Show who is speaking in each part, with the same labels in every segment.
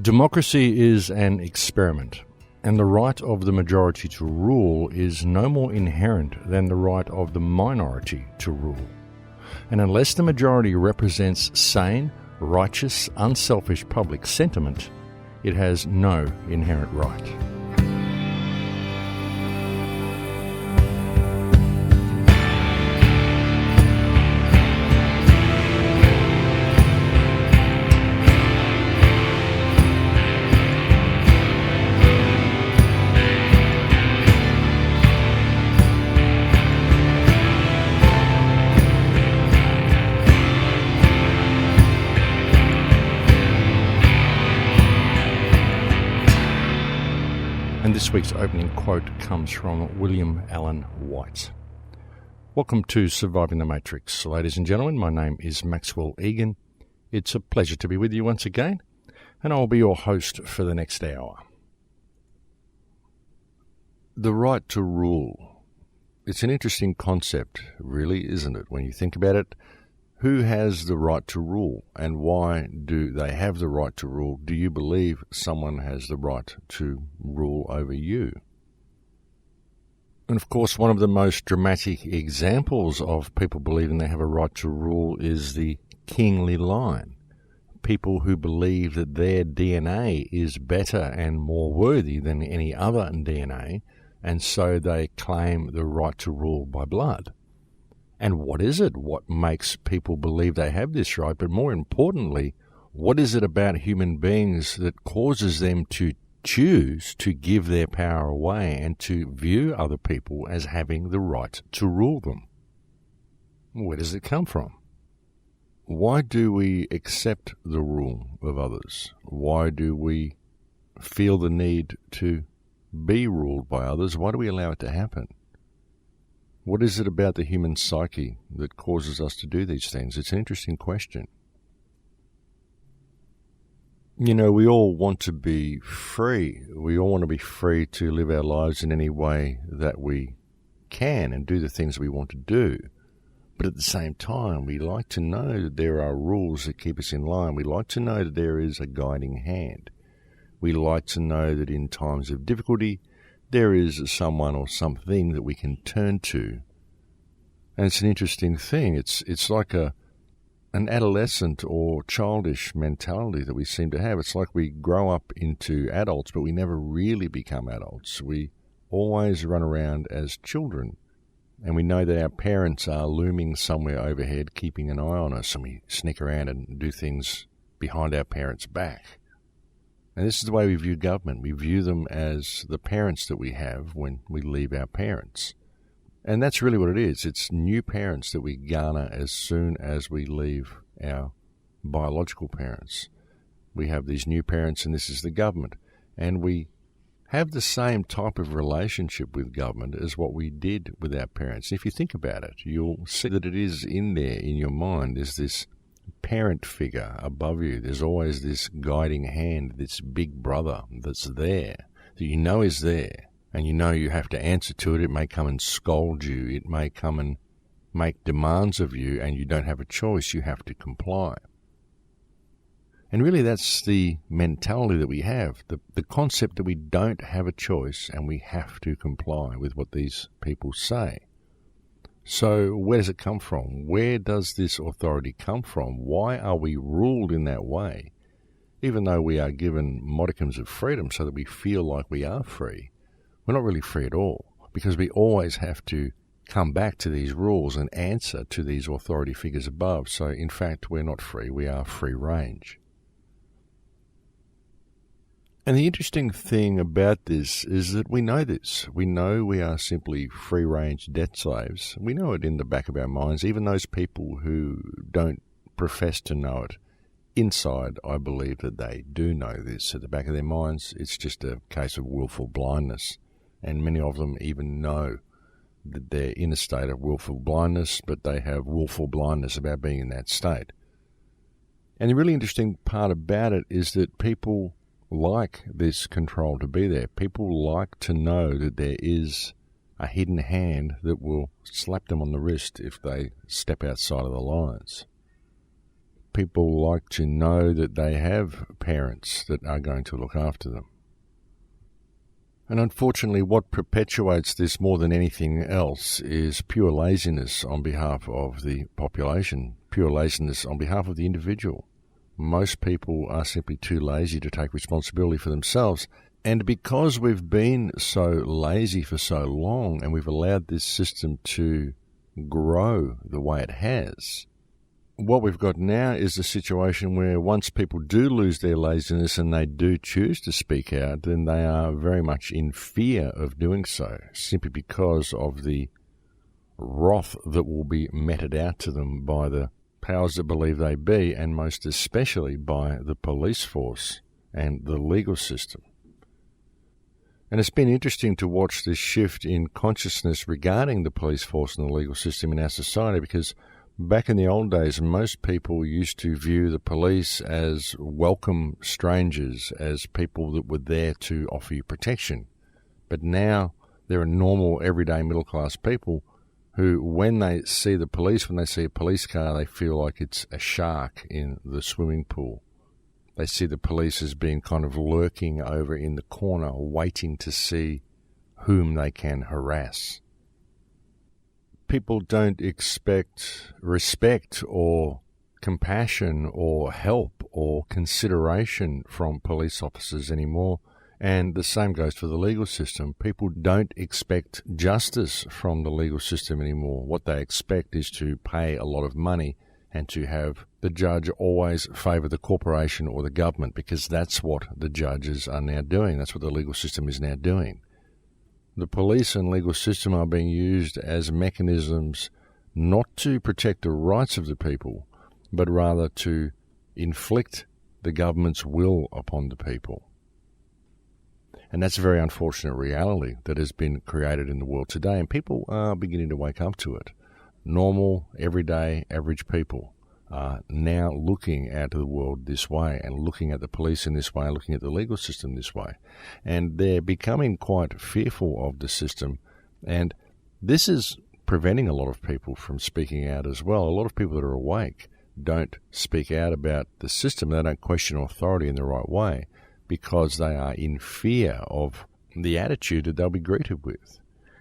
Speaker 1: Democracy is an experiment, and the right of the majority to rule is no more inherent than the right of the minority to rule. And unless the majority represents sane, righteous, unselfish public sentiment, it has no inherent right. And this week's opening quote comes from William Allen White. Welcome to Surviving the Matrix. Ladies and gentlemen, my name is Maxwell Igan. It's a pleasure to be with you once again, and I'll be your host for the next hour. The right to rule. It's an interesting concept, really, isn't it? When you think about it, who has the right to rule, and why do they have the right to rule? Do you believe someone has the right to rule over you? And of course, one of the most dramatic examples of people believing they have a right to rule is the kingly line. People who believe that their DNA is better and more worthy than any other DNA, and so they claim the right to rule by blood. And what is it? What makes people believe they have this right? But more importantly, what is it about human beings that causes them to choose to give their power away and to view other people as having the right to rule them? Where does it come from? Why do we accept the rule of others? Why do we feel the need to be ruled by others? Why do we allow it to happen? What is it about the human psyche that causes us to do these things? It's an interesting question. You know, we all want to be free. We all want to be free to live our lives in any way that we can and do the things we want to do. But at the same time, we like to know that there are rules that keep us in line. We like to know that there is a guiding hand. We like to know that in times of difficulty, there is someone or something that we can turn to. And it's an interesting thing. It's like an adolescent or childish mentality that we seem to have. It's like we grow up into adults, but we never really become adults. We always run around as children. And we know that our parents are looming somewhere overhead, keeping an eye on us, and we sneak around and do things behind our parents' back. And this is the way we view government. We view them as the parents that we have when we leave our parents. And that's really what it is. It's new parents that we garner as soon as we leave our biological parents. We have these new parents, and this is the government. And we have the same type of relationship with government as what we did with our parents. If you think about it, you'll see that it is in there in your mind. There's this parent figure above you. There's always this guiding hand, this big brother that's there, that you know is there, and you know you have to answer to it. It may come and scold you. It may come and make demands of you, and you don't have a choice. You have to comply. And really that's the mentality that we have, the concept that we don't have a choice and we have to comply with what these people say. So where does it come from? Where does this authority come from? Why are we ruled in that way? Even though we are given modicums of freedom so that we feel like we are free, we're not really free at all, because we always have to come back to these rules and answer to these authority figures above. So in fact, we're not free, we are free range. And the interesting thing about this is that we know this. We know we are simply free-range debt slaves. We know it in the back of our minds. Even those people who don't profess to know it, inside, I believe that they do know this. At the back of their minds, it's just a case of willful blindness. And many of them even know that they're in a state of willful blindness, but they have willful blindness about being in that state. And the really interesting part about it is that people like this control to be there. People like to know that there is a hidden hand that will slap them on the wrist if they step outside of the lines. people like to know that they have parents that are going to look after them. And unfortunately, what perpetuates this more than anything else is pure laziness on behalf of the population, pure laziness on behalf of the individual. Most people are simply too lazy to take responsibility for themselves. And because we've been so lazy for so long and we've allowed this system to grow the way it has, what we've got now is a situation where once people do lose their laziness and they do choose to speak out, then they are very much in fear of doing so, simply because of the wrath that will be meted out to them by the powers that believe they be, and most especially by the police force and the legal system. And it's been interesting to watch this shift in consciousness regarding the police force and the legal system in our society, because back in the old days, most people used to view the police as welcome strangers, as people that were there to offer you protection. But now there are normal, everyday, middle-class people who, when they see the police, when they see a police car, they feel like it's a shark in the swimming pool. They see the police as being kind of lurking over in the corner, waiting to see whom they can harass. People don't expect respect or compassion or help or consideration from police officers anymore, and the same goes for the legal system. People don't expect justice from the legal system anymore. What they expect is to pay a lot of money and to have the judge always favour the corporation or the government, because that's what the judges are now doing. That's what the legal system is now doing. The police and legal system are being used as mechanisms not to protect the rights of the people, but rather to inflict the government's will upon the people. And that's a very unfortunate reality that has been created in the world today, and people are beginning to wake up to it. Normal, everyday, average people are now looking at the world this way and looking at the police in this way and looking at the legal system this way. And they're becoming quite fearful of the system. And this is preventing a lot of people from speaking out as well. A lot of people that are awake don't speak out about the system. They don't question authority in the right way because they are in fear of the attitude that they'll be greeted with.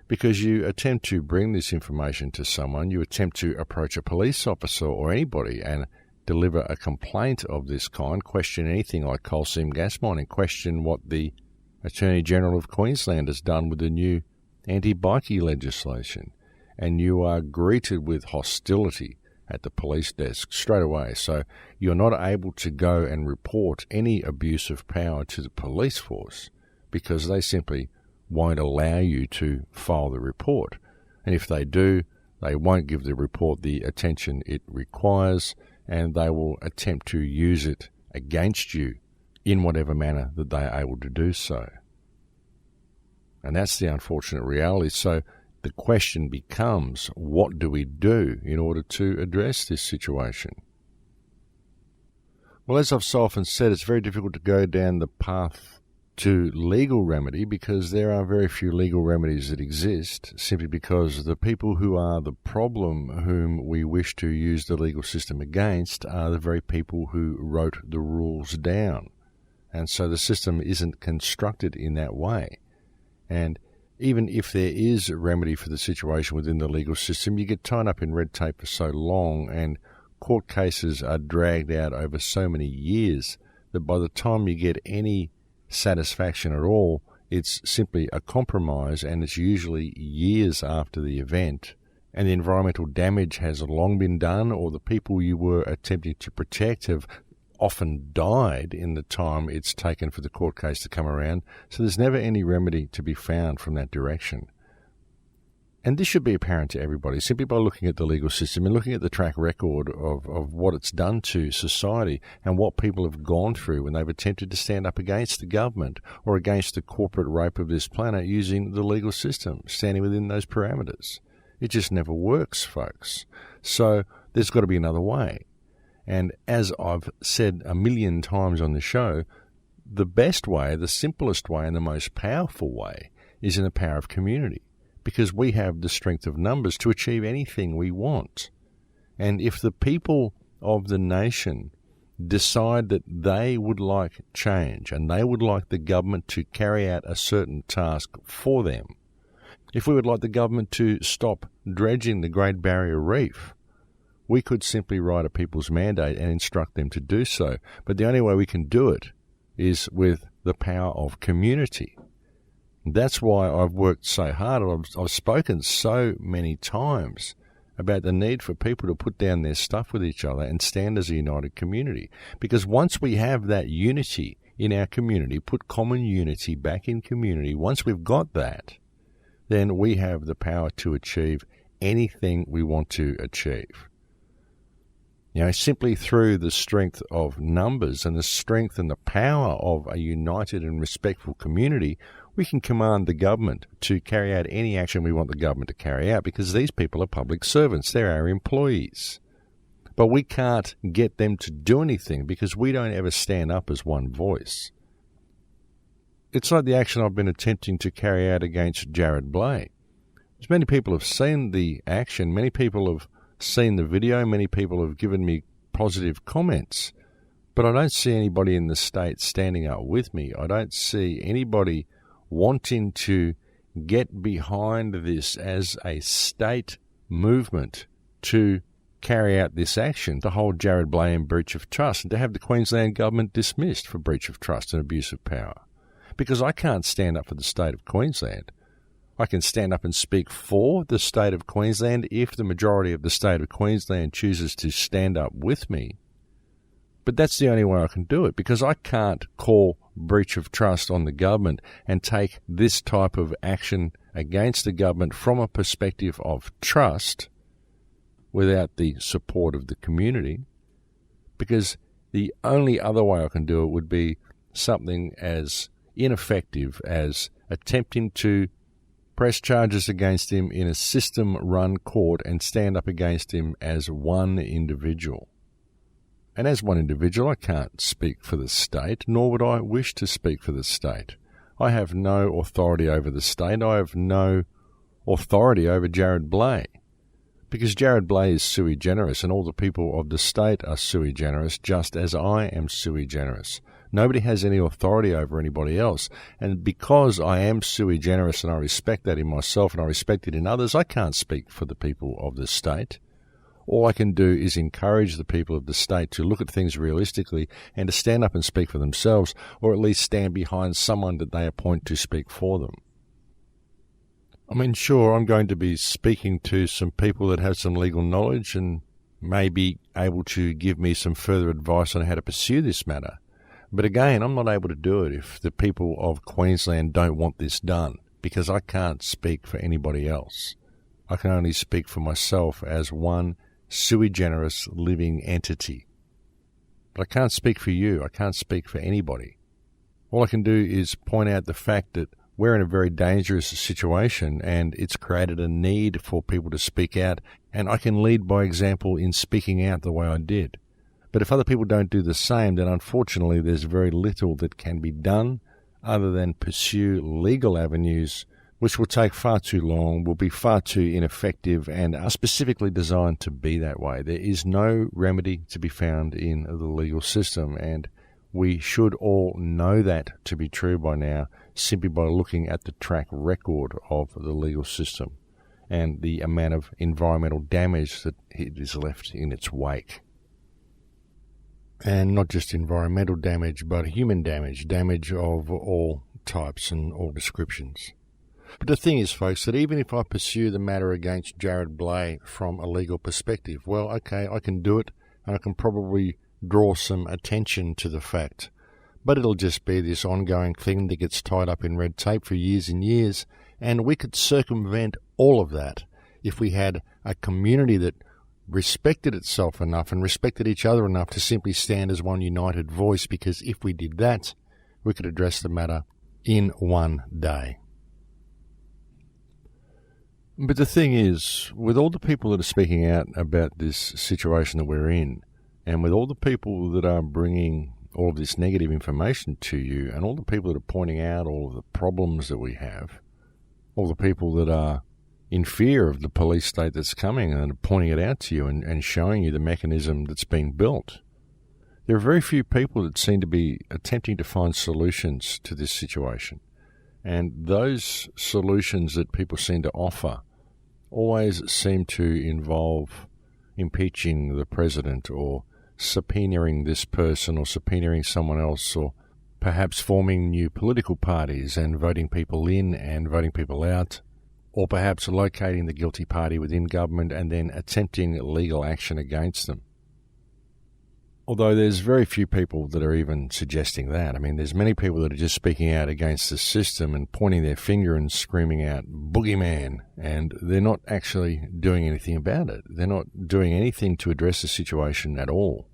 Speaker 1: Because you attempt to bring this information to someone, you attempt to approach a police officer or anybody and deliver a complaint of this kind, question anything like coal seam gas mining, question what the Attorney General of Queensland has done with the new anti-bikie legislation, and you are greeted with hostility at the police desk straight away. So you're not able to go and report any abuse of power to the police force because they simply won't allow you to file the report. And if they do, they won't give the report the attention it requires, and they will attempt to use it against you in whatever manner that they are able to do so. And that's the unfortunate reality. So the question becomes, what do we do in order to address this situation? Well, as I've so often said, it's very difficult to go down the path to legal remedy because there are very few legal remedies that exist, simply because the people who are the problem whom we wish to use the legal system against are the very people who wrote the rules down. And so the system isn't constructed in that way. And even if there is a remedy for the situation within the legal system, you get tied up in red tape for so long, and court cases are dragged out over so many years that by the time you get any satisfaction at all, it's simply a compromise, and it's usually years after the event, and the environmental damage has long been done, or the people you were attempting to protect have often died in the time it's taken for the court case to come around. So there's never any remedy to be found from that direction. And this should be apparent to everybody simply by looking at the legal system and looking at the track record of what it's done to society and what people have gone through when they've attempted to stand up against the government or against the corporate rape of this planet using the legal system, standing within those parameters. It just never works, folks. So there's got to be another way. And as I've said a million times on the show, the best way, the simplest way, and the most powerful way is in the power of community. Because we have the strength of numbers to achieve anything we want. And if the people of the nation decide that they would like change and they would like the government to carry out a certain task for them, if we would like the government to stop dredging the Great Barrier Reef, we could simply write a people's mandate and instruct them to do so. But the only way we can do it is with the power of community. That's why I've worked so hard. I've spoken so many times about the need for people to put down their stuff with each other and stand as a united community. Because once we have that unity in our community, put common unity back in community, once we've got that, then we have the power to achieve anything we want to achieve. Simply through the strength of numbers and the strength and the power of a united and respectful community, we can command the government to carry out any action we want the government to carry out, because these people are public servants. They're our employees. But we can't get them to do anything because we don't ever stand up as one voice. It's like the action I've been attempting to carry out against Jared Blay. As many people have seen the action, many people have seen the video, many people have given me positive comments, but I don't see anybody in the state standing up with me. I don't see anybody wanting to get behind this as a state movement to carry out this action, to hold Jared Blay in breach of trust and to have the Queensland government dismissed for breach of trust and abuse of power. Because I can't stand up for the state of Queensland. I can stand up and speak for the state of Queensland if the majority of the state of Queensland chooses to stand up with me. But that's the only way I can do it, because I can't call breach of trust on the government and take this type of action against the government from a perspective of trust without the support of the community, because the only other way I can do it would be something as ineffective as attempting to press charges against him in a system-run court and stand up against him as one individual. And as one individual, I can't speak for the state, nor would I wish to speak for the state. I have no authority over the state. I have no authority over Jared Blay, because Jared Blay is sui generis, and all the people of the state are sui generis, just as I am sui generis. Nobody has any authority over anybody else. And because I am sui generis and I respect that in myself and I respect it in others, I can't speak for the people of the state. All I can do is encourage the people of the state to look at things realistically and to stand up and speak for themselves, or at least stand behind someone that they appoint to speak for them. I mean, sure, I'm going to be speaking to some people that have some legal knowledge and may be able to give me some further advice on how to pursue this matter. But again, I'm not able to do it if the people of Queensland don't want this done, because I can't speak for anybody else. I can only speak for myself as one sui generis living entity. But I can't speak for you. I can't speak for anybody. All I can do is point out the fact that we're in a very dangerous situation and it's created a need for people to speak out, and I can lead by example in speaking out the way I did. But if other people don't do the same, then unfortunately there's very little that can be done other than pursue legal avenues, which will take far too long, will be far too ineffective, and are specifically designed to be that way. There is no remedy to be found in the legal system, and we should all know that to be true by now, simply by looking at the track record of the legal system and the amount of environmental damage that it is left in its wake. And not just environmental damage, but human damage, damage of all types and all descriptions. But the thing is, folks, that even if I pursue the matter against Jared Blay from a legal perspective, well, okay, I can do it, and I can probably draw some attention to the fact. But it'll just be this ongoing thing that gets tied up in red tape for years and years, and we could circumvent all of that if we had a community that respected itself enough and respected each other enough to simply stand as one united voice, because if we did that, we could address the matter in one day. But the thing is, with all the people that are speaking out about this situation that we're in, and with all the people that are bringing all of this negative information to you, and all the people that are pointing out all of the problems that we have, all the people that are in fear of the police state that's coming and pointing it out to you and showing you the mechanism that's being built. There are very few people that seem to be attempting to find solutions to this situation. And those solutions that people seem to offer always seem to involve impeaching the president or subpoenaing this person or subpoenaing someone else, or perhaps forming new political parties and voting people in and voting people out, or perhaps locating the guilty party within government and then attempting legal action against them. Although there's very few people that are even suggesting that. I mean, there's many people that are just speaking out against the system and pointing their finger and screaming out, boogeyman, and they're not actually doing anything about it. They're not doing anything to address the situation at all.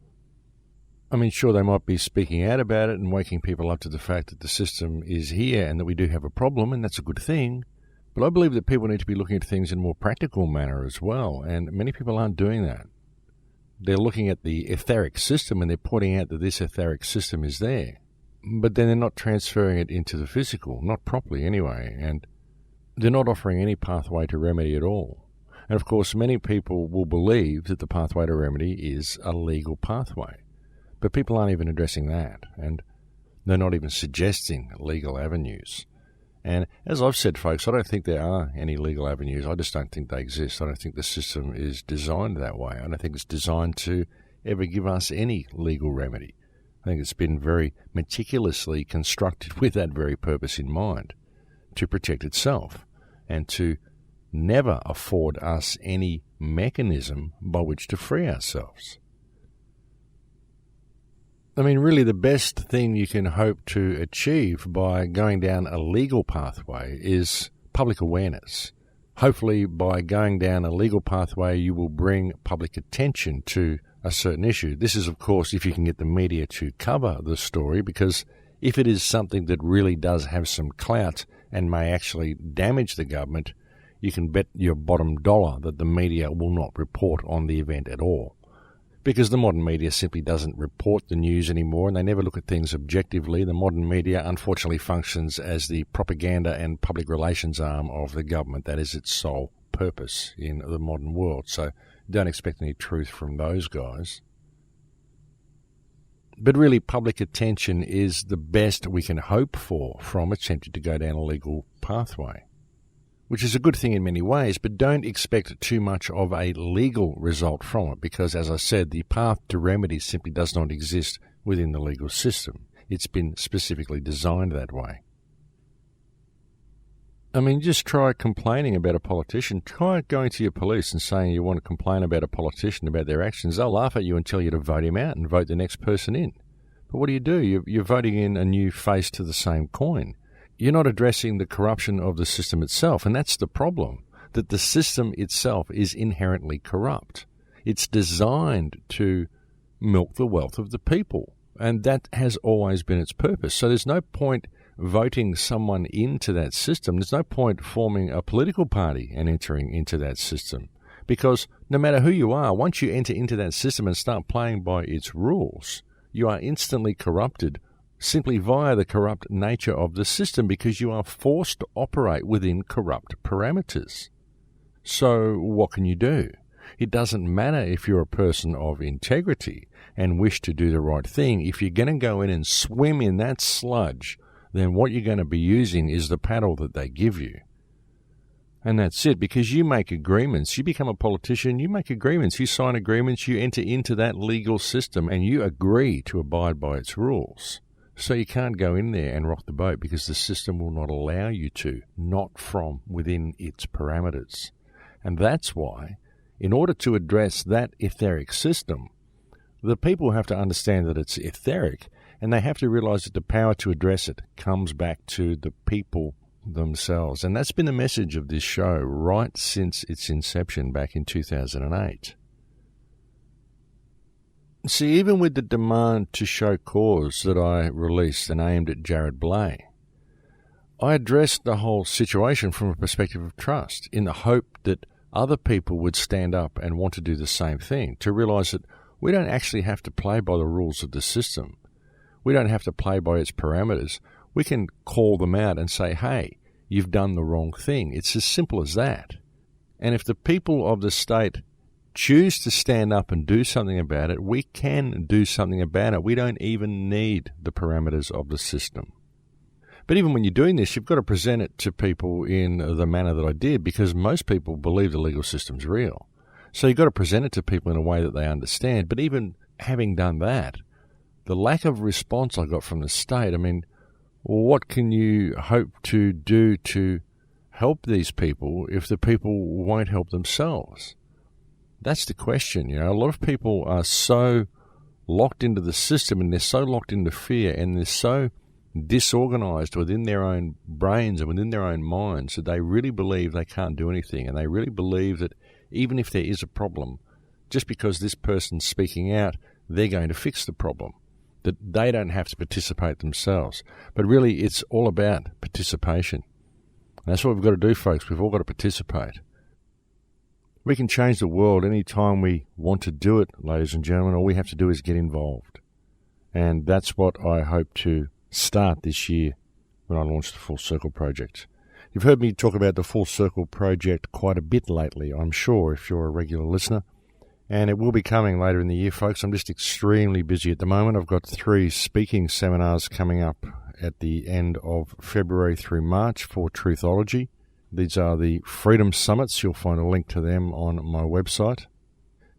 Speaker 1: I mean, sure, they might be speaking out about it and waking people up to the fact that the system is here and that we do have a problem, and that's a good thing. But I believe that people need to be looking at things in a more practical manner as well, and many people aren't doing that. They're looking at the etheric system and they're pointing out that this etheric system is there. But then they're not transferring it into the physical, not properly anyway, and they're not offering any pathway to remedy at all. And of course, many people will believe that the pathway to remedy is a legal pathway. But people aren't even addressing that, and they're not even suggesting legal avenues. And as I've said, folks, I don't think there are any legal avenues. I just don't think they exist. I don't think the system is designed that way. I don't think it's designed to ever give us any legal remedy. I think it's been very meticulously constructed with that very purpose in mind, to protect itself and to never afford us any mechanism by which to free ourselves. I mean, really, the best thing you can hope to achieve by going down a legal pathway is public awareness. Hopefully, by going down a legal pathway, you will bring public attention to a certain issue. This is, of course, if you can get the media to cover the story, because if it is something that really does have some clout and may actually damage the government, you can bet your bottom dollar that the media will not report on the event at all. Because the modern media simply doesn't report the news anymore, and they never look at things objectively. The modern media, unfortunately, functions as the propaganda and public relations arm of the government. That is its sole purpose in the modern world. So don't expect any truth from those guys. But really, public attention is the best we can hope for from attempting to go down a legal pathway, which is a good thing in many ways, but don't expect too much of a legal result from it, because, as I said, the path to remedy simply does not exist within the legal system. It's been specifically designed that way. I mean, just try complaining about a politician. Try going to your police and saying you want to complain about a politician, about their actions. They'll laugh at you and tell you to vote him out and vote the next person in. But what do? You're voting in a new face to the same coin. You're not addressing the corruption of the system itself, and that's the problem, that the system itself is inherently corrupt. It's designed to milk the wealth of the people, and that has always been its purpose. So there's no point voting someone into that system. There's no point forming a political party and entering into that system, because no matter who you are, once you enter into that system and start playing by its rules, you are instantly corrupted simply via the corrupt nature of the system, because you are forced to operate within corrupt parameters. So what can you do? It doesn't matter if you're a person of integrity and wish to do the right thing. If you're going to go in and swim in that sludge, then what you're going to be using is the paddle that they give you. And that's it, because you make agreements. You become a politician, you make agreements, you sign agreements, you enter into that legal system, and you agree to abide by its rules. So you can't go in there and rock the boat, because the system will not allow you to, not from within its parameters. And that's why, in order to address that etheric system, the people have to understand that it's etheric, and they have to realize that the power to address it comes back to the people themselves. And that's been the message of this show right since its inception back in 2008. See, even with the demand to show cause that I released and aimed at Jared Blay, I addressed the whole situation from a perspective of trust, in the hope that other people would stand up and want to do the same thing, to realize that we don't actually have to play by the rules of the system. We don't have to play by its parameters. We can call them out and say, hey, you've done the wrong thing. It's as simple as that. And if the people of the state choose to stand up and do something about it, we can do something about it. We don't even need the parameters of the system. But even when you're doing this, you've got to present it to people in the manner that I did, because most people believe the legal system's real. So you've got to present it to people in a way that they understand. But even having done that, the lack of response I got from the state, I mean, what can you hope to do to help these people if the people won't help themselves? That's the question. You know, a lot of people are so locked into the system, and they're so locked into fear, and they're so disorganized within their own brains and within their own minds that they really believe they can't do anything, and they really believe that even if there is a problem, just because this person's speaking out, they're going to fix the problem, that they don't have to participate themselves. But really, it's all about participation. And that's what we've got to do, folks. We've all got to participate. We can change the world any time we want to do it, ladies and gentlemen. All we have to do is get involved. And that's what I hope to start this year when I launch the Full Circle Project. You've heard me talk about the Full Circle Project quite a bit lately, I'm sure, if you're a regular listener. And it will be coming later in the year, folks. I'm just extremely busy at the moment. I've got 3 speaking seminars coming up at the end of February through March for Truthology. These are the Freedom Summits. You'll find a link to them on my website.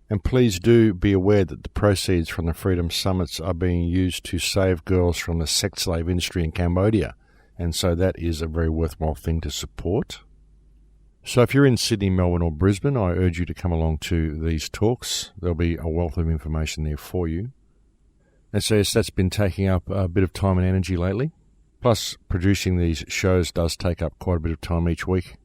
Speaker 1: And please do be aware that the proceeds from the Freedom Summits are being used to save girls from the sex slave industry in Cambodia. And so that is a very worthwhile thing to support. So if you're in Sydney, Melbourne or Brisbane, I urge you to come along to these talks. There'll be a wealth of information there for you. And so yes, that's been taking up a bit of time and energy lately. Plus, producing these shows does take up quite a bit of time each week.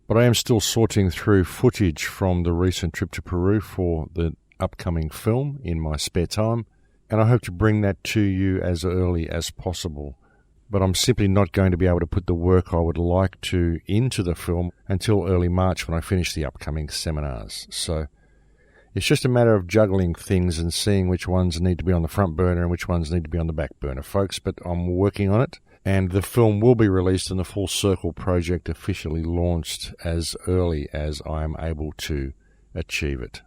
Speaker 1: But I am still sorting through footage from the recent trip to Peru for the upcoming film in my spare time, and I hope to bring that to you as early as possible. But I'm simply not going to be able to put the work I would like to into the film until early March when I finish the upcoming seminars. So it's just a matter of juggling things and seeing which ones need to be on the front burner and which ones need to be on the back burner, folks. But I'm working on it. And the film will be released and the Full Circle Project officially launched as early as I am able to achieve it.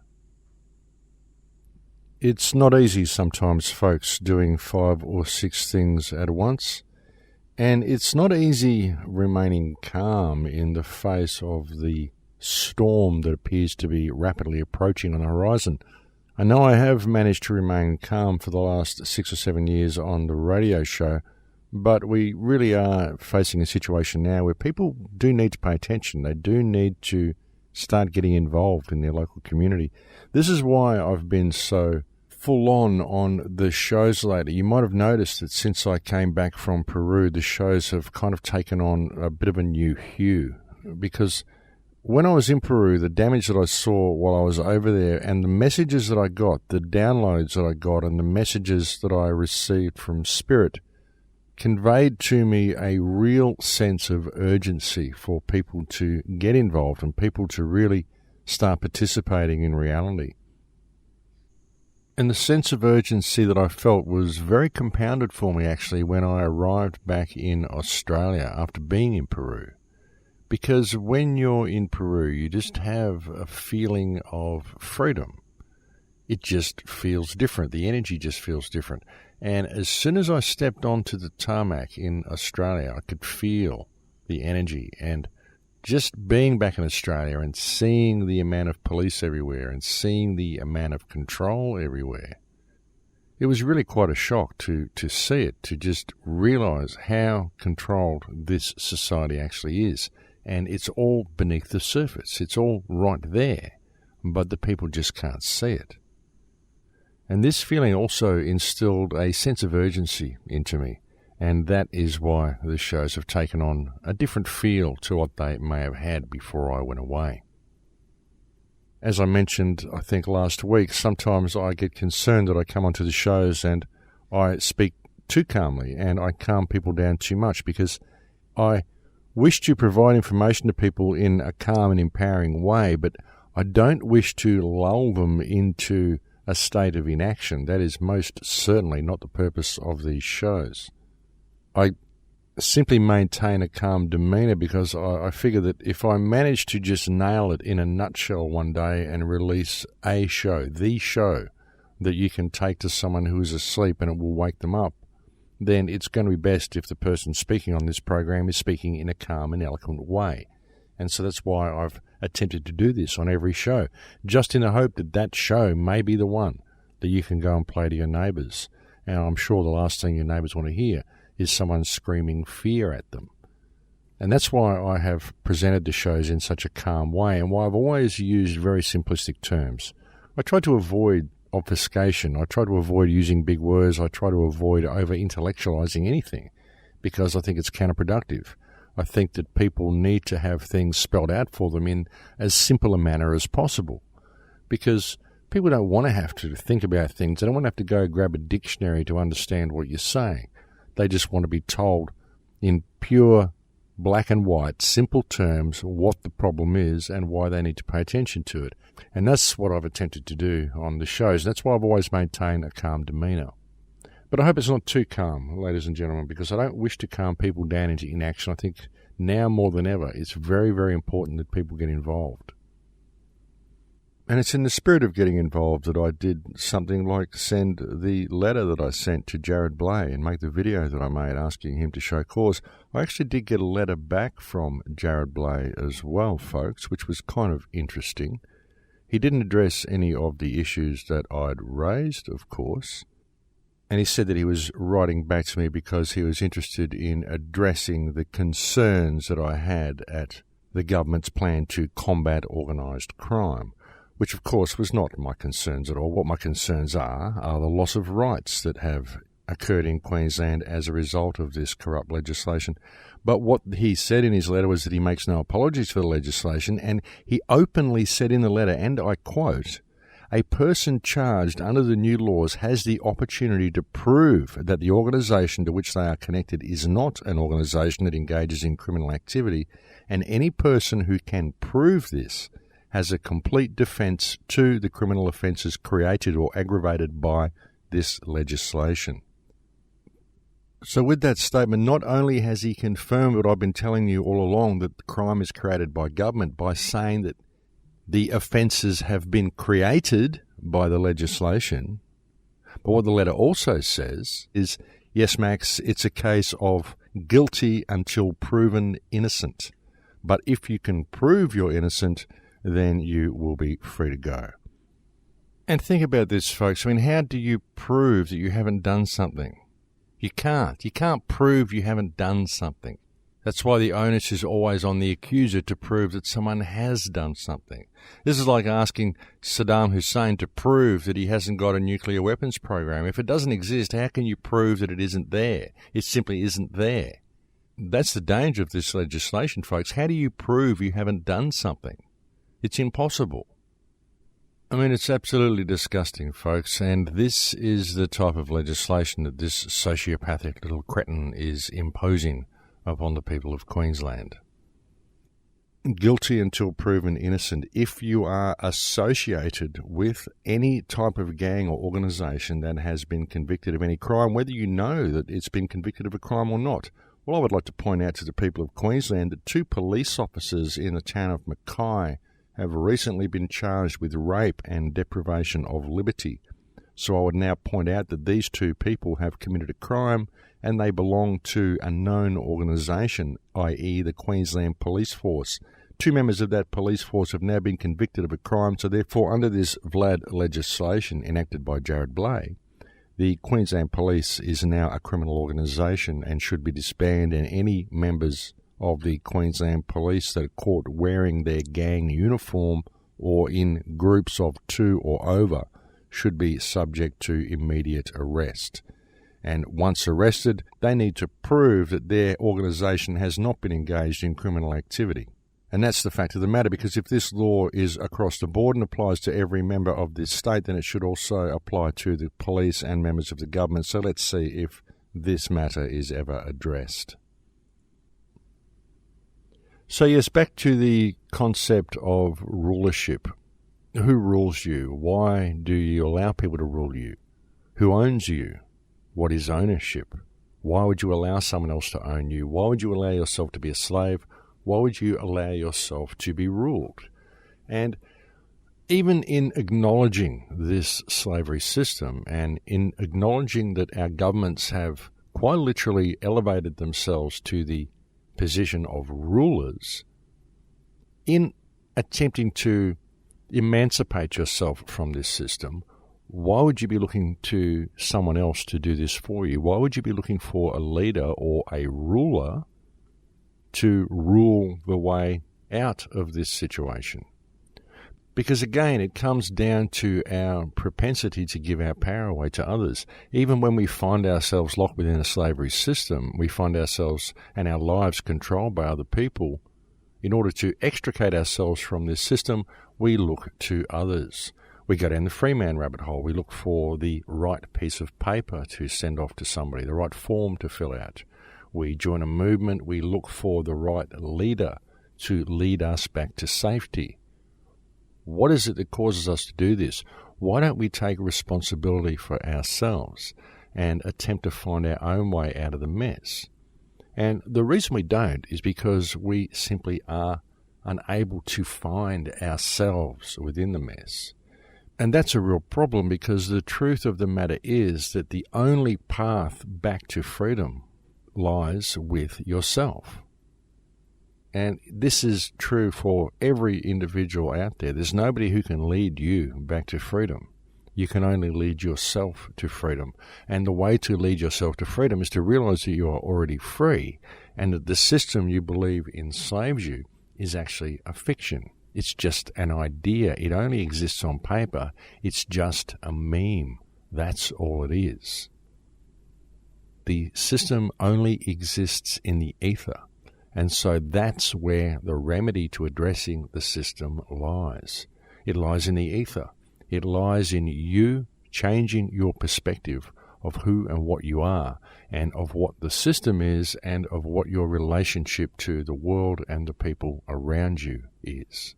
Speaker 1: It's not easy sometimes, folks, doing 5 or 6 things at once. And it's not easy remaining calm in the face of the storm that appears to be rapidly approaching on the horizon. I know I have managed to remain calm for the last 6 or 7 years on the radio show, but we really are facing a situation now where people do need to pay attention. They do need to start getting involved in their local community. This is why I've been so full on the shows lately. You might have noticed that since I came back from Peru, the shows have kind of taken on a bit of a new hue. Because when I was in Peru, the damage that I saw while I was over there and the messages that I got, the downloads that I got and the messages that I received from Spirit conveyed to me a real sense of urgency for people to get involved and people to really start participating in reality. And the sense of urgency that I felt was very compounded for me actually when I arrived back in Australia after being in Peru. Because when you're in Peru, you just have a feeling of freedom. It just feels different. The energy just feels different. And as soon as I stepped onto the tarmac in Australia, I could feel the energy. And just being back in Australia and seeing the amount of police everywhere and seeing the amount of control everywhere, it was really quite a shock to see it, to just realize how controlled this society actually is. And it's all beneath the surface. It's all right there, but the people just can't see it. And this feeling also instilled a sense of urgency into me, and that is why the shows have taken on a different feel to what they may have had before I went away. As I mentioned, I think last week, sometimes I get concerned that I come onto the shows and I speak too calmly and I calm people down too much because I wish to provide information to people in a calm and empowering way, but I don't wish to lull them into a state of inaction. That is most certainly not the purpose of these shows. I simply maintain a calm demeanour, because I figure that if I manage to just nail it in a nutshell one day and release a show, the show that you can take to someone who is asleep and it will wake them up, then it's going to be best if the person speaking on this program is speaking in a calm and eloquent way. And so that's why I've attempted to do this on every show, just in the hope that that show may be the one that you can go and play to your neighbours. And I'm sure the last thing your neighbours want to hear is someone screaming fear at them. And that's why I have presented the shows in such a calm way, and why I've always used very simplistic terms. I try to avoid obfuscation. I try to avoid using big words. I try to avoid over-intellectualizing anything, because I think it's counterproductive. I think that people need to have things spelled out for them in as simple a manner as possible, because people don't want to have to think about things. They don't want to have to go grab a dictionary to understand what you're saying. They just want to be told in pure black and white, simple terms, what the problem is and why they need to pay attention to it. And that's what I've attempted to do on the shows. That's why I've always maintained a calm demeanour. But I hope it's not too calm, ladies and gentlemen, because I don't wish to calm people down into inaction. I think now more than ever, it's very, very important that people get involved. And it's in the spirit of getting involved that I did something like send the letter that I sent to Jared Blay and make the video that I made asking him to show cause. I actually did get a letter back from Jared Blay as well, folks, which was kind of interesting. He didn't address any of the issues that I'd raised, of course. And he said that he was writing back to me because he was interested in addressing the concerns that I had at the government's plan to combat organised crime, which of course was not my concerns at all. What my concerns are the loss of rights that have occurred in Queensland as a result of this corrupt legislation. But what he said in his letter was that he makes no apologies for the legislation, and he openly said in the letter, and I quote, "A person charged under the new laws has the opportunity to prove that the organisation to which they are connected is not an organisation that engages in criminal activity, and any person who can prove this has a complete defence to the criminal offences created or aggravated by this legislation." So with that statement, not only has he confirmed what I've been telling you all along, that the crime is created by government, by saying that the offences have been created by the legislation, but what the letter also says is, yes, Max, it's a case of guilty until proven innocent. But if you can prove you're innocent, then you will be free to go. And think about this, folks. I mean, how do you prove that you haven't done something? You can't. You can't prove you haven't done something. That's why the onus is always on the accuser to prove that someone has done something. This is like asking Saddam Hussein to prove that he hasn't got a nuclear weapons program. If it doesn't exist, how can you prove that it isn't there? It simply isn't there. That's the danger of this legislation, folks. How do you prove you haven't done something? It's impossible. I mean, it's absolutely disgusting, folks, and this is the type of legislation that this sociopathic little cretin is imposing upon the people of Queensland. Guilty until proven innocent. If you are associated with any type of gang or organisation that has been convicted of any crime, whether you know that it's been convicted of a crime or not. Well, I would like to point out to the people of Queensland that 2 police officers in the town of Mackay have recently been charged with rape and deprivation of liberty. So I would now point out that these 2 people have committed a crime and they belong to a known organisation, i.e. the Queensland Police Force. 2 members of that police force have now been convicted of a crime, so therefore under this Vlad legislation enacted by Jared Blay, the Queensland Police is now a criminal organisation and should be disbanded, and any members of the Queensland Police that are caught wearing their gang uniform or in groups of 2 or over should be subject to immediate arrest. And once arrested, they need to prove that their organisation has not been engaged in criminal activity. And that's the fact of the matter, because if this law is across the board and applies to every member of this state, then it should also apply to the police and members of the government. So let's see if this matter is ever addressed. So yes, back to the concept of rulership. Who rules you? Why do you allow people to rule you? Who owns you? What is ownership? Why would you allow someone else to own you? Why would you allow yourself to be a slave? Why would you allow yourself to be ruled? And even in acknowledging this slavery system and in acknowledging that our governments have quite literally elevated themselves to the position of rulers, in attempting to emancipate yourself from this system, why would you be looking to someone else to do this for you? Why would you be looking for a leader or a ruler to rule the way out of this situation? Because again, it comes down to our propensity to give our power away to others. Even when we find ourselves locked within a slavery system, we find ourselves and our lives controlled by other people. In order to extricate ourselves from this system, we look to others. We go down the free man rabbit hole. We look for the right piece of paper to send off to somebody, the right form to fill out. We join a movement. We look for the right leader to lead us back to safety. What is it that causes us to do this? Why don't we take responsibility for ourselves and attempt to find our own way out of the mess? And the reason we don't is because we simply are unable to find ourselves within the mess. And that's a real problem, because the truth of the matter is that the only path back to freedom lies with yourself. And this is true for every individual out there. There's nobody who can lead you back to freedom. You can only lead yourself to freedom. And the way to lead yourself to freedom is to realize that you are already free and that the system you believe enslaves you is actually a fiction. It's just an idea. It only exists on paper. It's just a meme. That's all it is. The system only exists in the ether. And so that's where the remedy to addressing the system lies. It lies in the ether. It lies in you changing your perspective of who and what you are, and of what the system is, and of what your relationship to the world and the people around you is.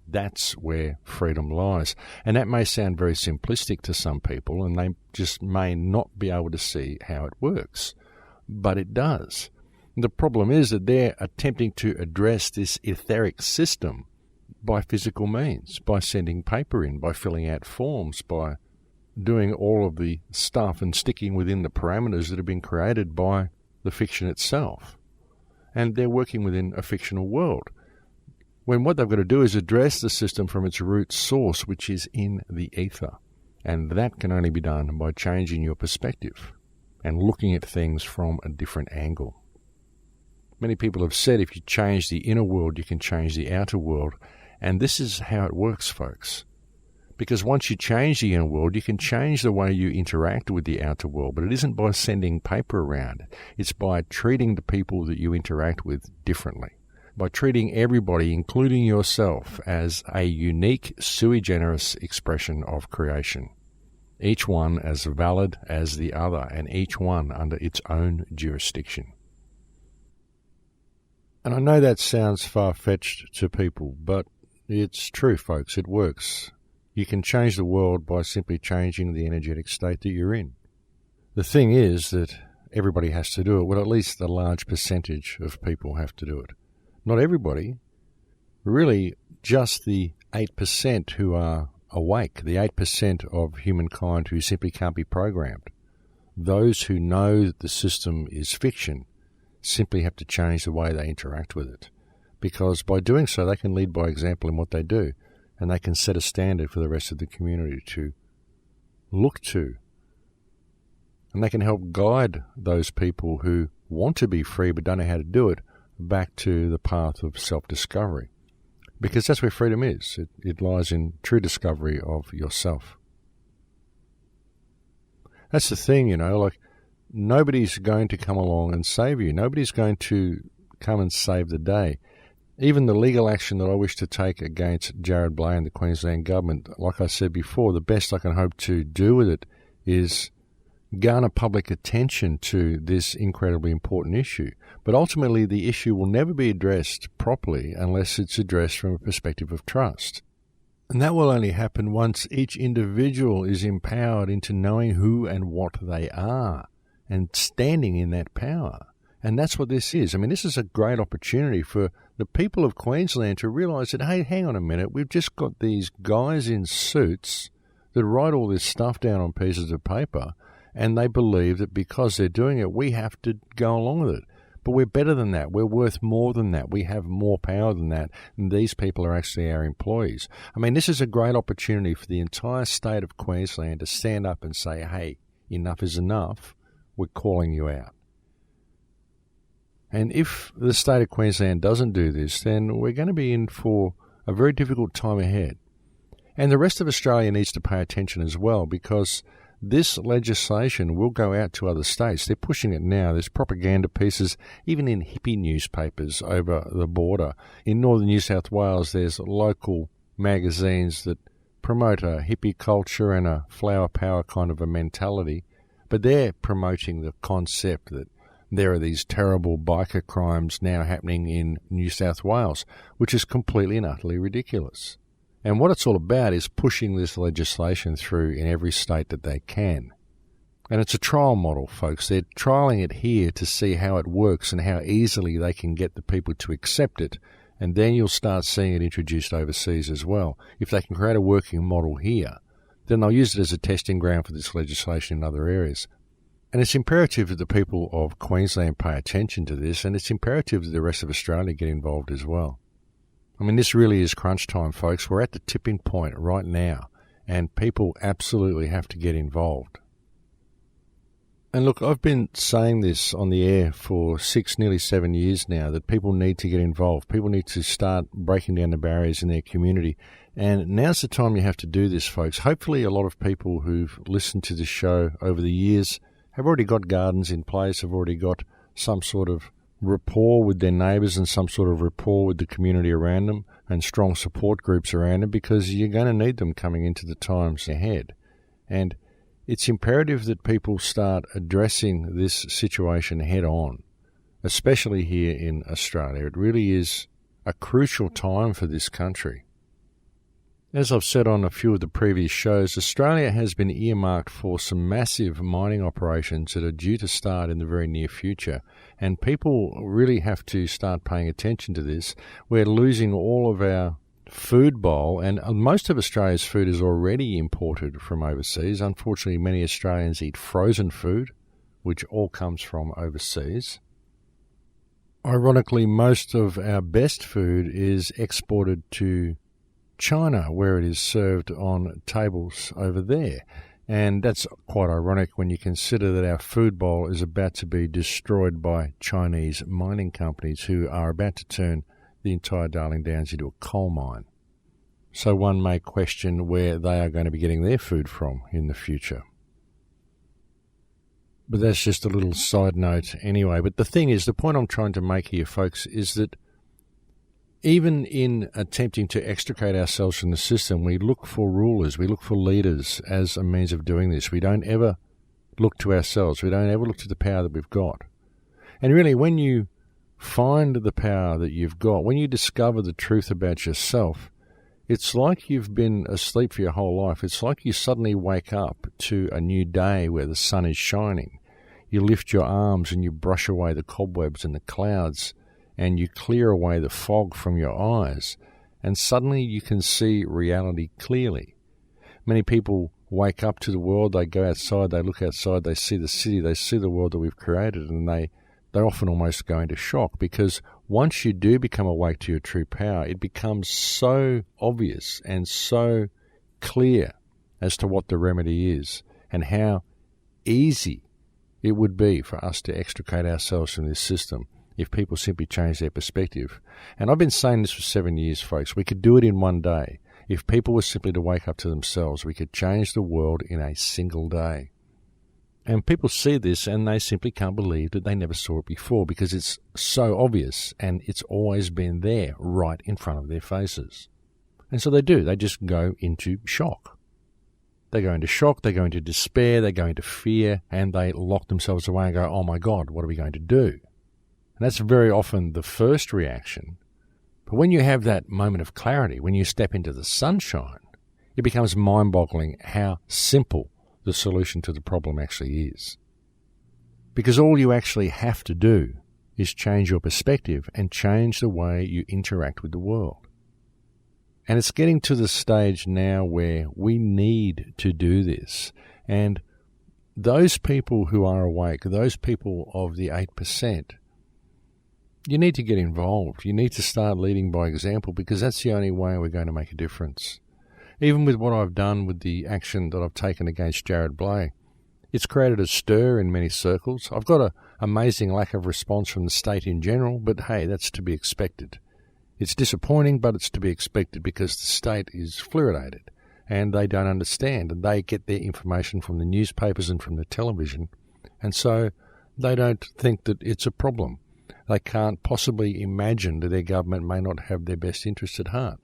Speaker 1: That's where freedom lies. And that may sound very simplistic to some people, and they just may not be able to see how it works. But it does. The problem is that they're attempting to address this etheric system by physical means, by sending paper in, by filling out forms, by doing all of the stuff and sticking within the parameters that have been created by the fiction itself. And they're working within a fictional world, when what they've got to do is address the system from its root source, which is in the ether. And that can only be done by changing your perspective and looking at things from a different angle. Many people have said if you change the inner world, you can change the outer world. And this is how it works, folks. Because once you change the inner world, you can change the way you interact with the outer world. But it isn't by sending paper around. It's by treating the people that you interact with differently. By treating everybody, including yourself, as a unique sui generis expression of creation. Each one as valid as the other, and each one under its own jurisdiction. And I know that sounds far-fetched to people, but it's true, folks. It works. You can change the world by simply changing the energetic state that you're in. The thing is that everybody has to do it. Well, at least a large percentage of people have to do it. Not everybody. Really, just the 8% who are awake, the 8% of humankind who simply can't be programmed. Those who know that the system is fiction simply have to change the way they interact with it. Because by doing so, they can lead by example in what they do, and they can set a standard for the rest of the community to look to. And they can help guide those people who want to be free but don't know how to do it back to the path of self-discovery. Because that's where freedom is. It lies in true discovery of yourself. That's the thing, like nobody's going to come along and save you. Nobody's going to come and save the day. Even the legal action that I wish to take against Jared Blay and the Queensland government, like I said before, the best I can hope to do with it is garner public attention to this incredibly important issue. But ultimately, the issue will never be addressed properly unless it's addressed from a perspective of trust. And that will only happen once each individual is empowered into knowing who and what they are, and standing in that power. And that's what this is. I mean, this is a great opportunity for the people of Queensland to realise that, hey, hang on a minute, we've just got these guys in suits that write all this stuff down on pieces of paper, and they believe that because they're doing it, we have to go along with it. But we're better than that. We're worth more than that. We have more power than that. And these people are actually our employees. I mean, this is a great opportunity for the entire state of Queensland to stand up and say, hey, enough is enough. We're calling you out. And if the state of Queensland doesn't do this, then we're going to be in for a very difficult time ahead. And the rest of Australia needs to pay attention as well, because this legislation will go out to other states. They're pushing it now. There's propaganda pieces, even in hippie newspapers over the border. In northern New South Wales, there's local magazines that promote a hippie culture and a flower power kind of a mentality, but they're promoting the concept that there are these terrible biker crimes now happening in New South Wales, which is completely and utterly ridiculous. And what it's all about is pushing this legislation through in every state that they can. And it's a trial model, folks. They're trialling it here to see how it works and how easily they can get the people to accept it. And then you'll start seeing it introduced overseas as well. If they can create a working model here, then they'll use it as a testing ground for this legislation in other areas. And it's imperative that the people of Queensland pay attention to this, and it's imperative that the rest of Australia get involved as well. I mean, this really is crunch time, folks. We're at the tipping point right now, and people absolutely have to get involved. And look, I've been saying this on the air for 6, nearly 7 years now, that people need to get involved. People need to start breaking down the barriers in their community. And now's the time you have to do this, folks. Hopefully a lot of people who've listened to this show over the years have already got gardens in place, have already got some sort of rapport with their neighbours and some sort of rapport with the community around them and strong support groups around them, because you're going to need them coming into the times ahead. And it's imperative that people start addressing this situation head on, especially here in Australia. It really is a crucial time for this country. As I've said on a few of the previous shows, Australia has been earmarked for some massive mining operations that are due to start in the very near future, and people really have to start paying attention to this. We're losing all of our food bowl, and most of Australia's food is already imported from overseas. Unfortunately, many Australians eat frozen food, which all comes from overseas. Ironically, most of our best food is exported to China, where it is served on tables over there. And that's quite ironic when you consider that our food bowl is about to be destroyed by Chinese mining companies who are about to turn the entire Darling Downs into a coal mine. So one may question where they are going to be getting their food from in the future. But that's just a little side note anyway. But the thing is, the point I'm trying to make here, folks, is that even in attempting to extricate ourselves from the system, we look for rulers, we look for leaders as a means of doing this. We don't ever look to ourselves. We don't ever look to the power that we've got. And really, when you find the power that you've got, when you discover the truth about yourself, it's like you've been asleep for your whole life. It's like you suddenly wake up to a new day where the sun is shining. You lift your arms and you brush away the cobwebs and the clouds, and you clear away the fog from your eyes, and suddenly you can see reality clearly. Many people wake up to the world, they go outside, they look outside, they see the city, they see the world that we've created, and they often almost go into shock, because once you do become awake to your true power, it becomes so obvious and so clear as to what the remedy is and how easy it would be for us to extricate ourselves from this system if people simply change their perspective. And I've been saying this for 7 years, folks. We could do it in one day. If people were simply to wake up to themselves, we could change the world in a single day. And people see this and they simply can't believe that they never saw it before, because it's so obvious and it's always been there right in front of their faces. And so they do. They just go into shock. They go into shock, they go into despair, they go into fear, and they lock themselves away and go, oh my God, what are we going to do? And that's very often the first reaction. But when you have that moment of clarity, when you step into the sunshine, it becomes mind-boggling how simple the solution to the problem actually is. Because all you actually have to do is change your perspective and change the way you interact with the world. And it's getting to the stage now where we need to do this. And those people who are awake, those people of the 8%, you need to get involved. You need to start leading by example, because that's the only way we're going to make a difference. Even with what I've done with the action that I've taken against Jared Blay, it's created a stir in many circles. I've got an amazing lack of response from the state in general, but hey, that's to be expected. It's disappointing, but it's to be expected because the state is fluoridated and they don't understand, and they get their information from the newspapers and from the television, and so they don't think that it's a problem. They can't possibly imagine that their government may not have their best interests at heart.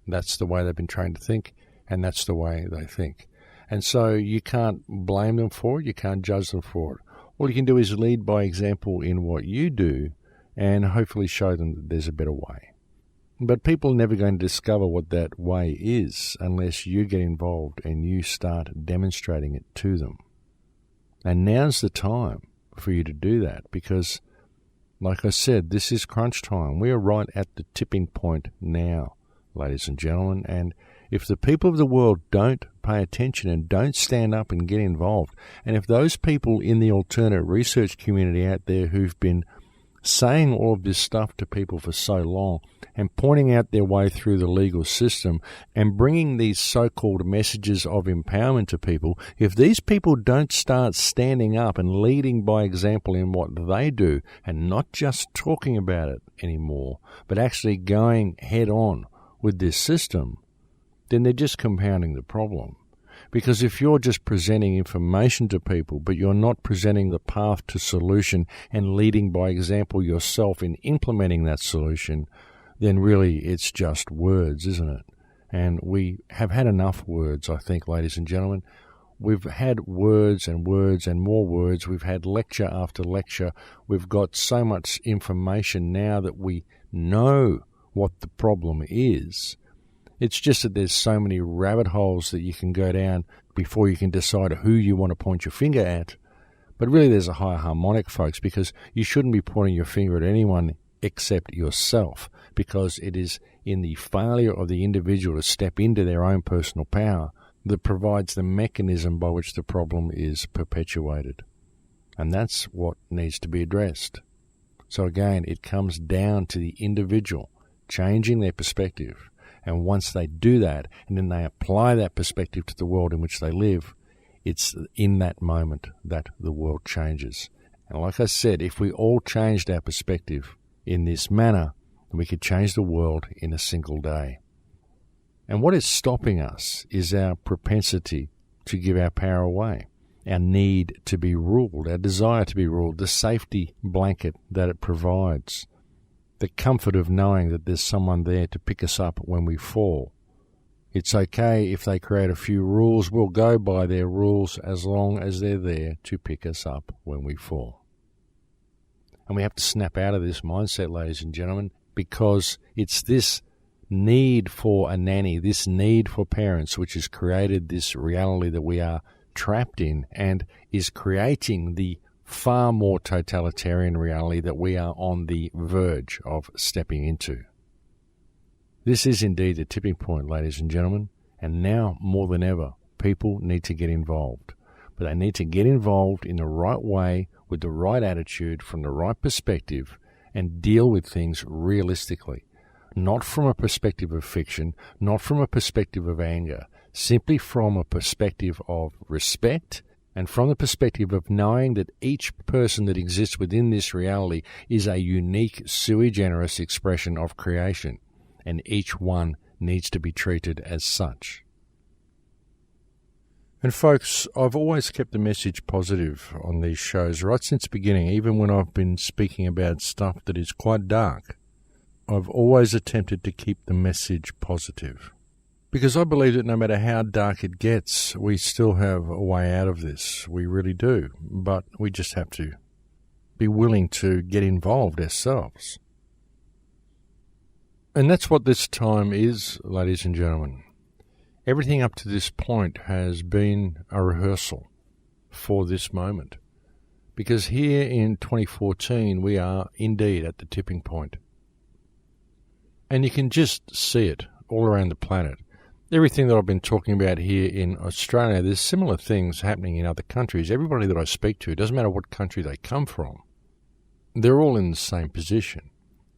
Speaker 1: That's the way they've been trained to think, and that's the way they think. And so you can't blame them for it, you can't judge them for it. All you can do is lead by example in what you do and hopefully show them that there's a better way. But people are never going to discover what that way is unless you get involved and you start demonstrating it to them. And now's the time for you to do that, because, like I said, this is crunch time. We are right at the tipping point now, ladies and gentlemen, and if the people of the world don't pay attention and don't stand up and get involved, and if those people in the alternate research community out there who've been saying all of this stuff to people for so long and pointing out their way through the legal system and bringing these so-called messages of empowerment to people, if these people don't start standing up and leading by example in what they do and not just talking about it anymore, but actually going head on with this system, then they're just compounding the problem. Because if you're just presenting information to people, but you're not presenting the path to solution and leading by example yourself in implementing that solution, then really it's just words, isn't it? And we have had enough words, I think, ladies and gentlemen. We've had words and words and more words. We've had lecture after lecture. We've got so much information now that we know what the problem is. It's just that there's so many rabbit holes that you can go down before you can decide who you want to point your finger at. But really there's a higher harmonic, folks, because you shouldn't be pointing your finger at anyone except yourself, because it is in the failure of the individual to step into their own personal power that provides the mechanism by which the problem is perpetuated. And that's what needs to be addressed. So again, it comes down to the individual changing their perspective. And once they do that, and then they apply that perspective to the world in which they live, it's in that moment that the world changes. And like I said, if we all changed our perspective in this manner, we could change the world in a single day. And what is stopping us is our propensity to give our power away, our need to be ruled, our desire to be ruled, the safety blanket that it provides, the comfort of knowing that there's someone there to pick us up when we fall. It's okay if they create a few rules, we'll go by their rules as long as they're there to pick us up when we fall. And we have to snap out of this mindset, ladies and gentlemen, because it's this need for a nanny, this need for parents, which has created this reality that we are trapped in and is creating the far more totalitarian reality that we are on the verge of stepping into. This is indeed the tipping point, ladies and gentlemen, and now more than ever, people need to get involved. But they need to get involved in the right way, with the right attitude, from the right perspective, and deal with things realistically. Not from a perspective of fiction, not from a perspective of anger, simply from a perspective of respect, and from the perspective of knowing that each person that exists within this reality is a unique sui generis expression of creation, and each one needs to be treated as such. And folks, I've always kept the message positive on these shows right since the beginning, even when I've been speaking about stuff that is quite dark. I've always attempted to keep the message positive. Because I believe that no matter how dark it gets, we still have a way out of this. We really do. But we just have to be willing to get involved ourselves. And that's what this time is, ladies and gentlemen. Everything up to this point has been a rehearsal for this moment. Because here in 2014, we are indeed at the tipping point. And you can just see it all around the planet. Everything that I've been talking about here in Australia, there's similar things happening in other countries. Everybody that I speak to, it doesn't matter what country they come from, they're all in the same position.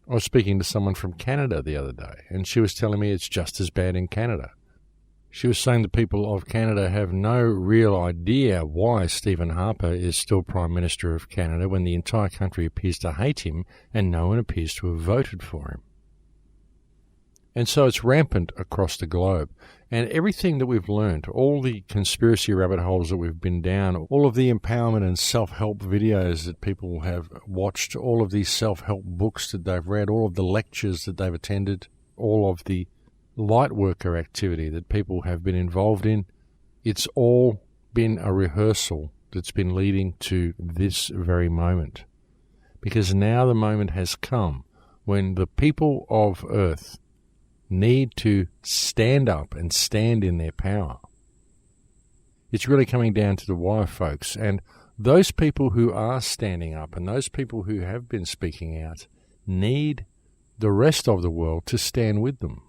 Speaker 1: I was speaking to someone from Canada the other day, and she was telling me it's just as bad in Canada. She was saying the people of Canada have no real idea why Stephen Harper is still Prime Minister of Canada when the entire country appears to hate him and no one appears to have voted for him. And so it's rampant across the globe. And everything that we've learned, all the conspiracy rabbit holes that we've been down, all of the empowerment and self-help videos that people have watched, all of these self-help books that they've read, all of the lectures that they've attended, all of the light worker activity that people have been involved in, it's all been a rehearsal that's been leading to this very moment. Because now the moment has come when the people of Earth need to stand up and stand in their power. It's really coming down to the wire, folks. And those people who are standing up and those people who have been speaking out need the rest of the world to stand with them.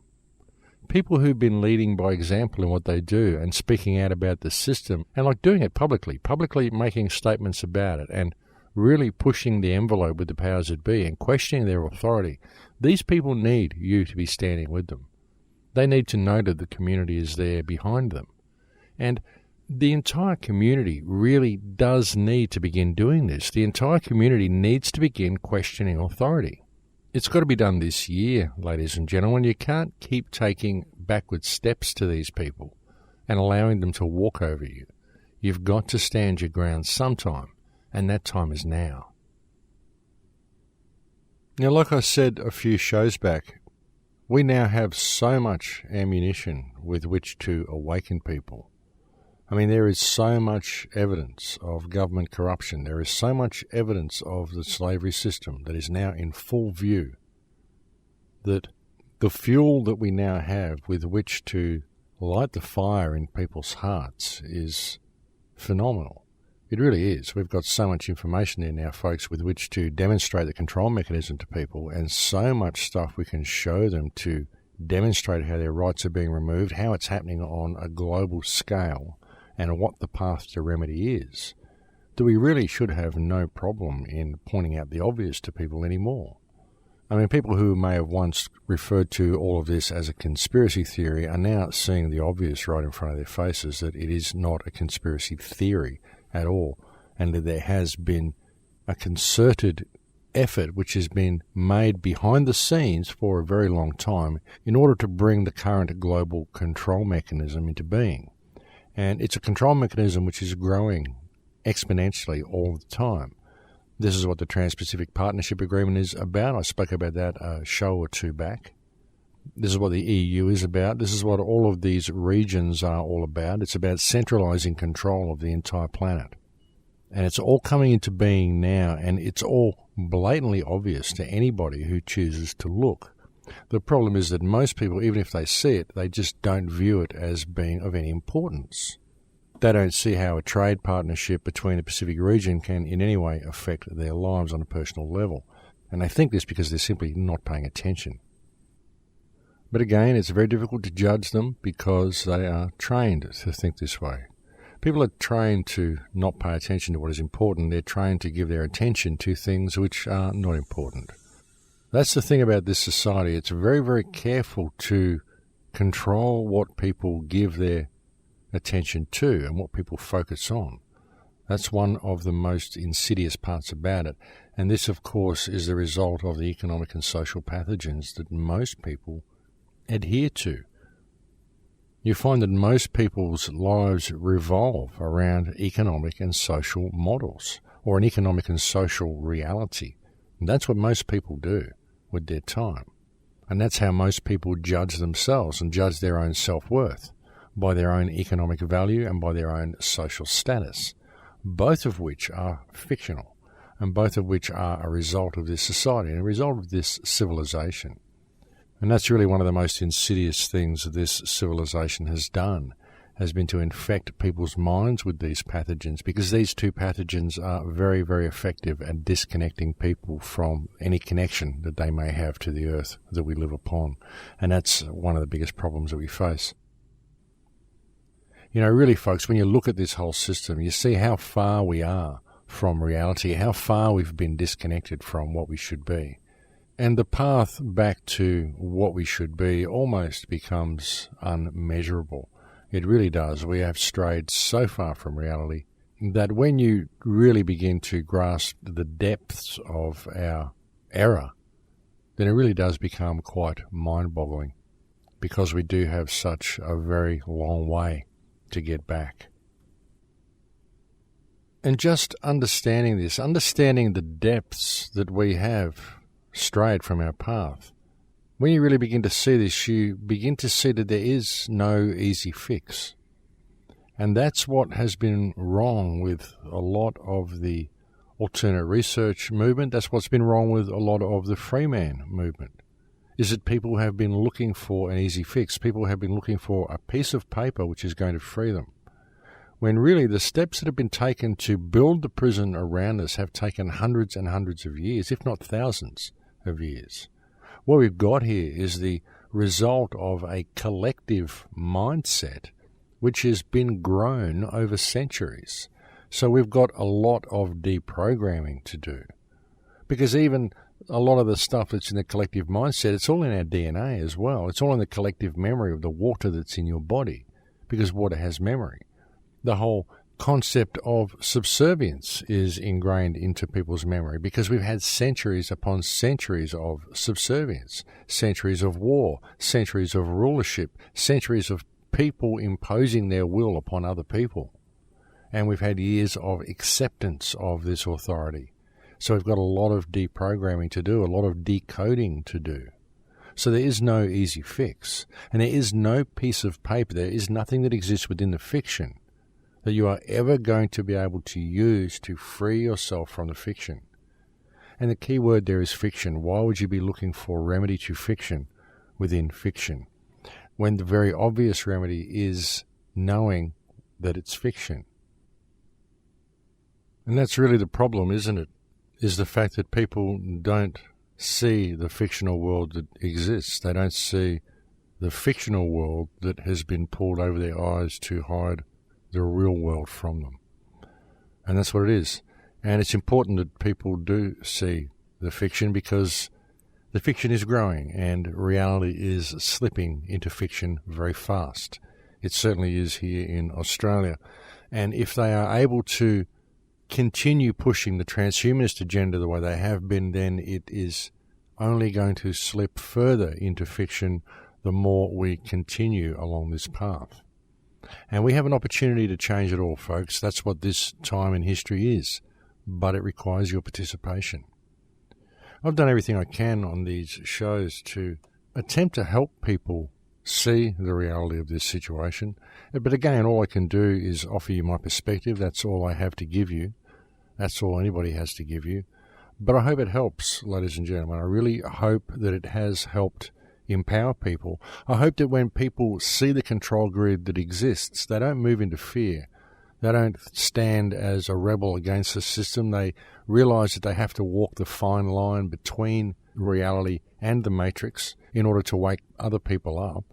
Speaker 1: People who've been leading by example in what they do and speaking out about the system and like doing it publicly making statements about it and really pushing the envelope with the powers that be and questioning their authority. These people need you to be standing with them. They need to know that the community is there behind them. And the entire community really does need to begin doing this. The entire community needs to begin questioning authority. It's got to be done this year, ladies and gentlemen. You can't keep taking backward steps to these people and allowing them to walk over you. You've got to stand your ground sometime, and that time is now. Now, like I said a few shows back, we now have so much ammunition with which to awaken people. I mean, there is so much evidence of government corruption. There is so much evidence of the slavery system that is now in full view that the fuel that we now have with which to light the fire in people's hearts is phenomenal. It really is. We've got so much information there now, folks, with which to demonstrate the control mechanism to people, and so much stuff we can show them to demonstrate how their rights are being removed, how it's happening on a global scale, and what the path to remedy is, that we really should have no problem in pointing out the obvious to people anymore. I mean, people who may have once referred to all of this as a conspiracy theory are now seeing the obvious right in front of their faces, that it is not a conspiracy theory at all, and that there has been a concerted effort which has been made behind the scenes for a very long time in order to bring the current global control mechanism into being. And it's a control mechanism which is growing exponentially all the time. This is what the Trans-Pacific Partnership Agreement is about. I spoke about that a show or two back. This is what the EU is about. This is what all of these regions are all about. It's about centralizing control of the entire planet. And it's all coming into being now, and it's all blatantly obvious to anybody who chooses to look. The problem is that most people, even if they see it, they just don't view it as being of any importance. They don't see how a trade partnership between the Pacific region can in any way affect their lives on a personal level. And they think this because they're simply not paying attention. But again, it's very difficult to judge them because they are trained to think this way. People are trained to not pay attention to what is important. They're trained to give their attention to things which are not important. That's the thing about this society. It's very, very careful to control what people give their attention to and what people focus on. That's one of the most insidious parts about it. And this, of course, is the result of the economic and social pathogens that most people adhere to. You find that most people's lives revolve around economic and social models, or an economic and social reality. And that's what most people do with their time. And that's how most people judge themselves and judge their own self-worth, by their own economic value and by their own social status, both of which are fictional, and both of which are a result of this society and a result of this civilization. And that's really one of the most insidious things that this civilization has done. has been to infect people's minds with these pathogens, because these two pathogens are very, very effective at disconnecting people from any connection that they may have to the earth that we live upon. And that's one of the biggest problems that we face. You know, really, folks, when you look at this whole system, you see how far we are from reality, how far we've been disconnected from what we should be. And the path back to what we should be almost becomes unmeasurable. It really does. We have strayed so far from reality that when you really begin to grasp the depths of our error, then it really does become quite mind-boggling, because we do have such a very long way to get back. And just understanding this, understanding the depths that we have strayed from our path, when you really begin to see this, you begin to see that there is no easy fix. And that's what has been wrong with a lot of the alternate research movement. That's what's been wrong with a lot of the free man movement, is that people have been looking for an easy fix. People have been looking for a piece of paper which is going to free them, when really the steps that have been taken to build the prison around us have taken hundreds and hundreds of years, if not thousands of years. What we've got here is the result of a collective mindset which has been grown over centuries. So we've got a lot of deprogramming to do, because even a lot of the stuff that's in the collective mindset, it's all in our DNA as well. It's all in the collective memory of the water that's in your body, because water has memory. The whole concept of subservience is ingrained into people's memory, because we've had centuries upon centuries of subservience, centuries of war, centuries of rulership, centuries of people imposing their will upon other people. And we've had years of acceptance of this authority. So we've got a lot of deprogramming to do, a lot of decoding to do. So there is no easy fix, and there is no piece of paper, there is nothing that exists within the fiction that you are ever going to be able to use to free yourself from the fiction. And the key word there is fiction. Why would you be looking for remedy to fiction within fiction, when the very obvious remedy is knowing that it's fiction? And that's really the problem, isn't it? Is the fact that people don't see the fictional world that exists. They don't see the fictional world that has been pulled over their eyes to hide the real world from them. And that's what it is. And it's important that people do see the fiction, because the fiction is growing and reality is slipping into fiction very fast. It certainly is here in Australia. And if they are able to continue pushing the transhumanist agenda the way they have been, then it is only going to slip further into fiction the more we continue along this path. And we have an opportunity to change it all, folks. That's what this time in history is. But it requires your participation. I've done everything I can on these shows to attempt to help people see the reality of this situation. But again, all I can do is offer you my perspective. That's all I have to give you. That's all anybody has to give you. But I hope it helps, ladies and gentlemen. I really hope that it has helped empower people. I hope that when people see the control grid that exists, they don't move into fear. They don't stand as a rebel against the system. They realize that they have to walk the fine line between reality and the matrix in order to wake other people up.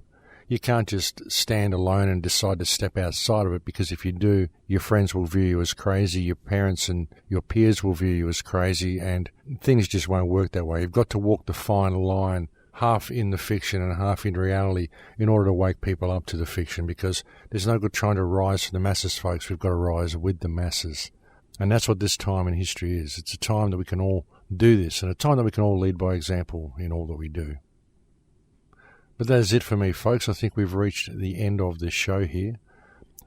Speaker 1: You can't just stand alone and decide to step outside of it, because if you do, your friends will view you as crazy, your parents and your peers will view you as crazy, and things just won't work that way. You've got to walk the fine line, half in the fiction and half in reality, in order to wake people up to the fiction, because there's no good trying to rise from the masses, folks. We've got to rise with the masses. And that's what this time in history is. It's a time that we can all do this, and a time that we can all lead by example in all that we do. But that is it for me, folks. I think we've reached the end of this show here.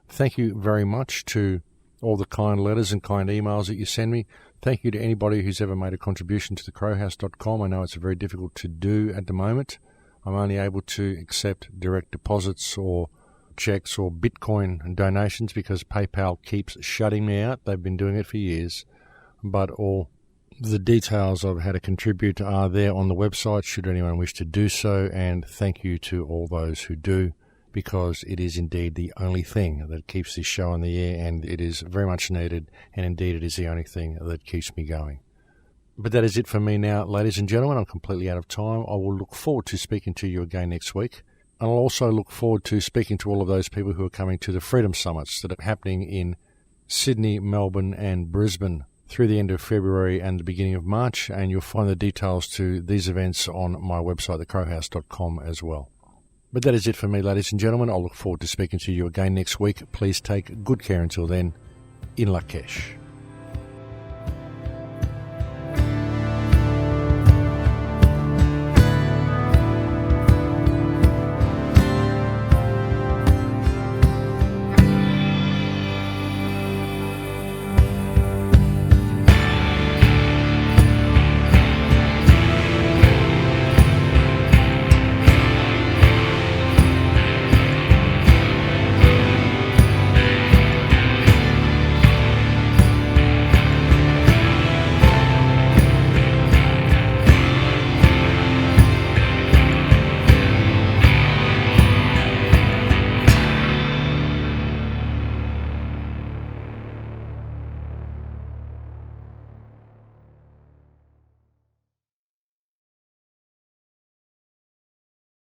Speaker 1: Thank you very much to all the kind letters and kind emails that you send me. Thank you to anybody who's ever made a contribution to thecrowhouse.com. I know it's very difficult to do at the moment. I'm only able to accept direct deposits or checks or Bitcoin donations because PayPal keeps shutting me out. They've been doing it for years. But all the details of how to contribute are there on the website should anyone wish to do so. And thank you to all those who do. because it is indeed the only thing that keeps this show on the air, and it is very much needed, and indeed it is the only thing that keeps me going. But that is it for me now, ladies and gentlemen. I'm completely out of time. I will look forward to speaking to you again next week. And I'll also look forward to speaking to all of those people who are coming to the Freedom Summits that are happening in Sydney, Melbourne and Brisbane through the end of February and the beginning of March. And you'll find the details to these events on my website, thecrowhouse.com, as well. But that is it for me, ladies and gentlemen. I'll look forward to speaking to you again next week. Please take good care until then. In Lakesh.